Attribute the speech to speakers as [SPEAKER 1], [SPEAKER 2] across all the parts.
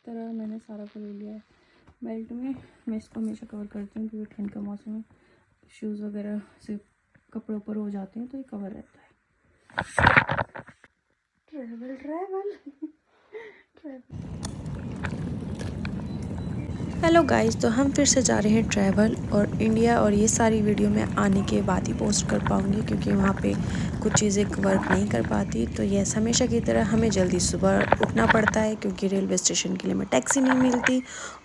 [SPEAKER 1] तरह मैंने सारा को ले लिया है बेल्ट में। मैं इसको हमेशा कवर करती हूँ क्योंकि ठंड का मौसम है, शूज़ वगैरह से कपड़े ऊपर हो जाते हैं तो ये कवर रहता है। ट्रैवल ट्रैवल हेलो गाइस, तो हम फिर से जा रहे हैं ट्रैवल और इंडिया, और ये सारी वीडियो मैं आने के बाद ही पोस्ट कर पाऊँगी क्योंकि वहाँ पे कुछ चीज़ें वर्क नहीं कर पाती। तो यस, हमेशा की तरह हमें जल्दी सुबह उठना पड़ता है क्योंकि रेलवे स्टेशन के लिए हमें टैक्सी नहीं मिलती,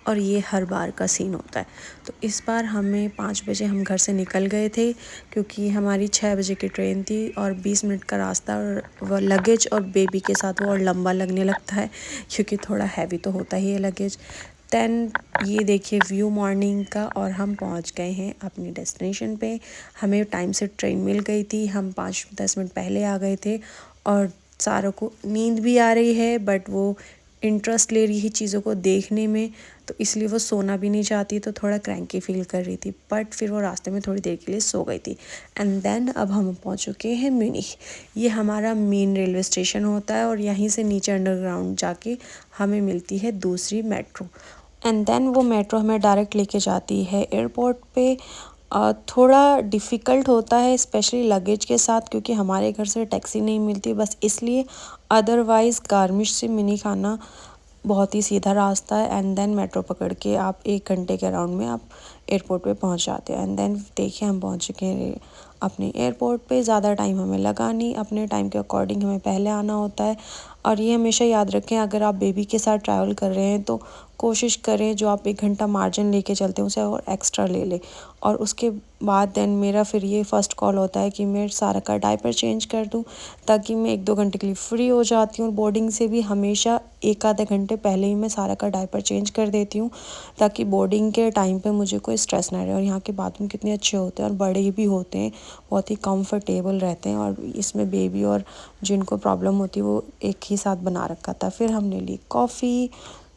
[SPEAKER 1] और ये हर बार का सीन होता है। तो इस बार हमें 5 बजे हम घर से निकल गए थे क्योंकि हमारी 6 बजे की ट्रेन थी और 20 मिनट का रास्ता, और वह लगेज और बेबी के साथ वो और लंबा लगने लगता है क्योंकि थोड़ा हैवी तो होता ही है लगेज। ये देखिए व्यू मॉर्निंग का, और हम पहुंच गए हैं अपनी डेस्टिनेशन पे। हमें टाइम से ट्रेन मिल गई थी, हम 5-10 मिनट पहले आ गए थे, और सारों को नींद भी आ रही है बट वो इंटरेस्ट ले रही है चीज़ों को देखने में, तो इसलिए वो सोना भी नहीं चाहती, तो थोड़ा क्रैंकी फील कर रही थी। बट फिर वो रास्ते में थोड़ी देर के लिए सो गई थी। एंड देन अब हम पहुंच चुके हैं म्यूनिख। ये हमारा मेन रेलवे स्टेशन होता है और यहीं से नीचे अंडरग्राउंड जाके हमें मिलती है दूसरी मेट्रो। एंड देन वो मेट्रो हमें डायरेक्ट लेके जाती है एयरपोर्ट पे। थोड़ा डिफ़िकल्ट होता है स्पेशली लगेज के साथ क्योंकि हमारे घर से टैक्सी नहीं मिलती बस इसलिए, अदरवाइज़ गारमिश से म्यूनिख आना बहुत ही सीधा रास्ता है। एंड देन मेट्रो पकड़ के आप 1 घंटे के अराउंड में आप एयरपोर्ट पे पहुंच जाते हैं। एंड देन देखिए हम पहुंच चुके हैं अपने एयरपोर्ट पे। ज़्यादा टाइम हमें लगा नहीं, अपने टाइम के अकॉर्डिंग हमें पहले आना होता है। और ये हमेशा याद रखें, अगर आप बेबी के साथ ट्रैवल कर रहे हैं तो कोशिश करें जो आप 1 घंटा मार्जिन लेके चलते हैं उसे और एक्स्ट्रा ले लें। और उसके बाद देन मेरा फिर ये फ़र्स्ट कॉल होता है कि मैं सारा का डायपर चेंज कर दूँ, ताकि मैं 1-2 घंटे के लिए फ्री हो जाती हूँ। बोर्डिंग से भी हमेशा 1 आधे घंटे पहले ही मैं सारा का डायपर चेंज कर देती हूँ ताकि बोर्डिंग के टाइम पे मुझे कोई स्ट्रेस ना रहे। और यहाँ के बाथरूम कितने अच्छे होते हैं और बड़े भी होते हैं, बहुत ही कंफर्टेबल रहते हैं। और इसमें बेबी और जिनको प्रॉब्लम होती है वो एक ही साथ बना रखा था। फिर हमने ली कॉफ़ी।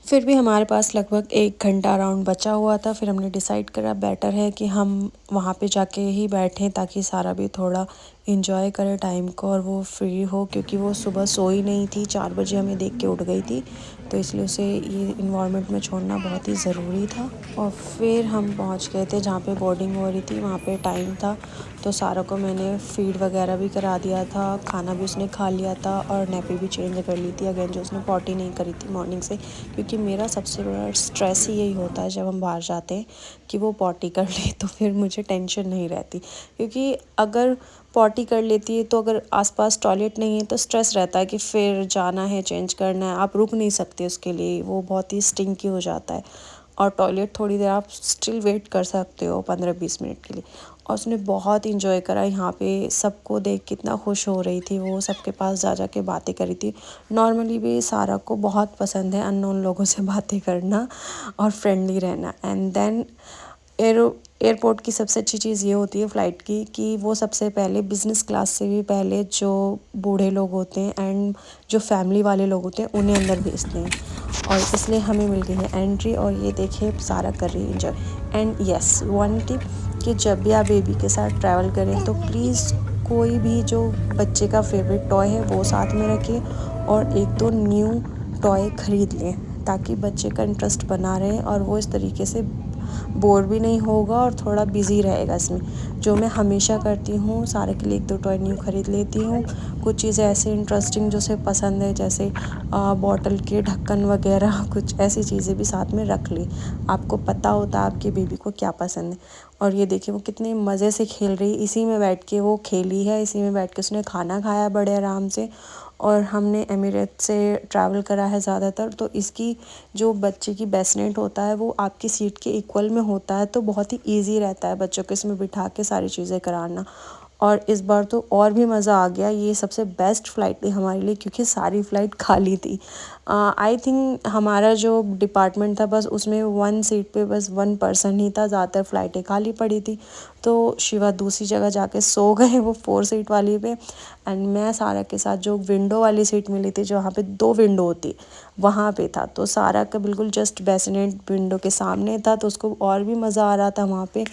[SPEAKER 1] फिर भी हमारे पास लगभग 1 घंटा अराउंड बचा हुआ था। फिर हमने डिसाइड करा बेटर है कि हम वहाँ पे जाके ही बैठें ताकि सारा भी थोड़ा इंजॉय करे टाइम को और वो फ्री हो, क्योंकि वो सुबह सोई नहीं थी, 4 बजे हमें देख के उठ गई थी, तो इसलिए उसे ये इन्वायरमेंट में छोड़ना बहुत ही ज़रूरी था। और फिर हम पहुँच गए थे जहाँ पे बोर्डिंग हो रही थी, वहाँ पे टाइम था तो सारा को मैंने फ़ीड वगैरह भी करा दिया था, खाना भी उसने खा लिया था और नैपी भी चेंज कर ली थी अगेन, जो उसने पॉटी नहीं करी थी मॉर्निंग से। क्योंकि मेरा सबसे बड़ा स्ट्रेस ही यही होता है जब हम बाहर जाते हैं कि वो पॉटी कर ले, तो फिर मुझे टेंशन नहीं रहती। क्योंकि अगर पॉटी कर लेती है तो अगर आसपास टॉयलेट नहीं है तो स्ट्रेस रहता है कि फिर जाना है, चेंज करना है, आप रुक नहीं सकते उसके लिए, वो बहुत ही स्टिंकी हो जाता है। और टॉयलेट थोड़ी देर आप स्टिल वेट कर सकते हो 15-20 मिनट के लिए। और उसने बहुत इंजॉय करा यहाँ पे, सबको देख कितना खुश हो रही थी वो, सबके पास जा के बातें करी थी। नॉर्मली भी सारा को बहुत पसंद है अननोन लोगों से बातें करना और फ्रेंडली रहना। एंड देन एयरपोर्ट की सबसे अच्छी चीज़ ये होती है फ़्लाइट की कि वो सबसे पहले बिज़नेस क्लास से भी पहले जो बूढ़े लोग होते हैं एंड जो फैमिली वाले लोग होते हैं उन्हें अंदर भेजते हैं, और इसलिए हमें मिल गई है एंट्री। और ये देखिए सारा कर रही है enjoy. And yes, one tip कि जब भी आप बेबी के साथ ट्रैवल करें तो प्लीज़ कोई भी जो बच्चे का फेवरेट टॉय है वो साथ में रखें और 1-2 न्यू टॉय ख़रीद लें ताकि बच्चे का इंटरेस्ट बना रहे और वो इस तरीके से बोर भी नहीं होगा और थोड़ा बिज़ी रहेगा इसमें। जो मैं हमेशा करती हूँ, सारे के लिए 1-2 टॉय न्यू ख़रीद लेती हूँ। कुछ चीज़ें ऐसे इंटरेस्टिंग जो उसे पसंद है, जैसे बॉटल के ढक्कन वगैरह, कुछ ऐसी चीज़ें भी साथ में रख ली। आपको पता होता है आपके बेबी को क्या पसंद है। और ये देखिए वो कितने मज़े से खेल रही है, इसी में बैठ के वो खेली है, इसी में बैठ के उसने खाना खाया बड़े आराम से। और हमने एमिरेट्स से ट्रैवल करा है ज़्यादातर, तो इसकी जो बच्चे की बेसनेट होता है वो आपकी सीट के इक्वल में होता है, तो बहुत ही ईजी रहता है बच्चों को इसमें बिठा के सारी चीज़ें कराना। और इस बार तो और भी मज़ा आ गया, ये सबसे बेस्ट फ़्लाइट थी हमारे लिए क्योंकि सारी फ़्लाइट खाली थी। आई थिंक हमारा जो डिपार्टमेंट था बस उसमें 1 सीट पे बस 1 पर्सन ही था, ज़्यादातर फ़्लाइटें खाली पड़ी थी। तो शिवा दूसरी जगह जाके सो गए वो 4 सीट वाली पे, एंड मैं सारा के साथ जो विंडो वाली सीट मिली थी, जहाँ पे 2 विंडो होती वहाँ पे था। तो सारा का बिल्कुल जस्ट बेसनेट विंडो के सामने था, तो उसको और भी मज़ा आ रहा था वहाँ पे।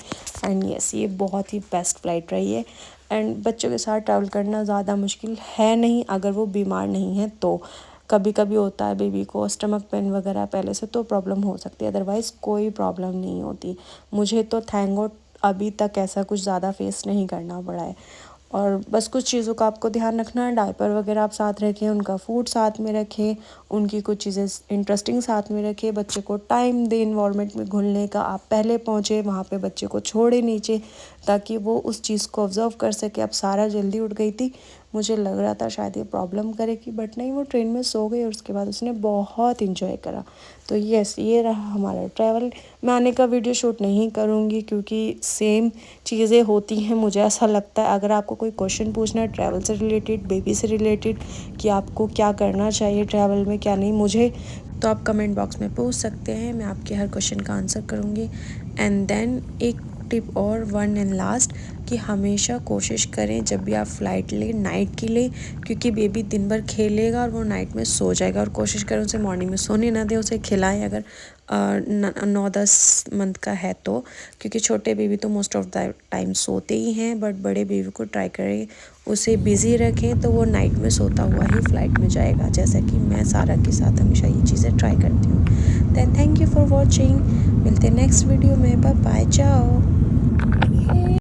[SPEAKER 1] एंड यस, ये बहुत ही बेस्ट फ़्लाइट रही है। एंड बच्चों के साथ ट्रैवल करना ज़्यादा मुश्किल है नहीं अगर वो बीमार नहीं है तो। कभी कभी होता है बेबी को स्टमक पेन वगैरह पहले से तो प्रॉब्लम हो सकती है, अदरवाइज़ कोई प्रॉब्लम नहीं होती। मुझे तो थैंक गॉड अभी तक ऐसा कुछ ज़्यादा फेस नहीं करना पड़ा है। और बस कुछ चीज़ों का आपको ध्यान रखना है, डायपर वगैरह आप साथ रखें, उनका फूड साथ में रखें, उनकी कुछ चीज़ें इंटरेस्टिंग साथ में रखें, बच्चे को टाइम दें इन्वायरमेंट में घुलने का। आप पहले पहुँचे वहाँ पे बच्चे को छोड़े नीचे ताकि वो उस चीज़ को ऑब्जर्व कर सके। अब सारा जल्दी उठ गई थी, मुझे लग रहा था शायद ये प्रॉब्लम करेगी, बट नहीं, वो ट्रेन में सो गई और उसके बाद उसने बहुत इंजॉय करा। तो यस, ये रहा हमारा ट्रैवल। मैं आने का वीडियो शूट नहीं करूँगी क्योंकि सेम चीज़ें होती हैं, मुझे ऐसा लगता है। अगर आपको कोई क्वेश्चन पूछना है ट्रैवल से रिलेटेड, बेबी से रिलेटेड, कि आपको क्या करना चाहिए ट्रैवल में क्या नहीं, मुझे तो आप कमेंट बॉक्स में पूछ सकते हैं, मैं आपके हर क्वेश्चन का आंसर करूँगी। एंड देन एक टिप और, वन एंड लास्ट, कि हमेशा कोशिश करें जब भी आप फ़्लाइट लें नाइट की लें, क्योंकि बेबी दिन भर खेलेगा और वो नाइट में सो जाएगा। और कोशिश करें उसे मॉर्निंग में सोने ना दें, उसे खिलाएं अगर 9-10 मंथ का है तो, क्योंकि छोटे बेबी तो मोस्ट ऑफ द टाइम सोते ही हैं, बट बड़े बेबी को ट्राई करें उसे बिज़ी रखें तो वो नाइट में सोता हुआ ही फ़्लाइट में जाएगा, जैसा कि मैं सारा के साथ हमेशा ये चीज़ें ट्राई करती हूँ। Then thank you for watching, मिलते हैं नेक्स्ट वीडियो में, बाय बाय, चाओ।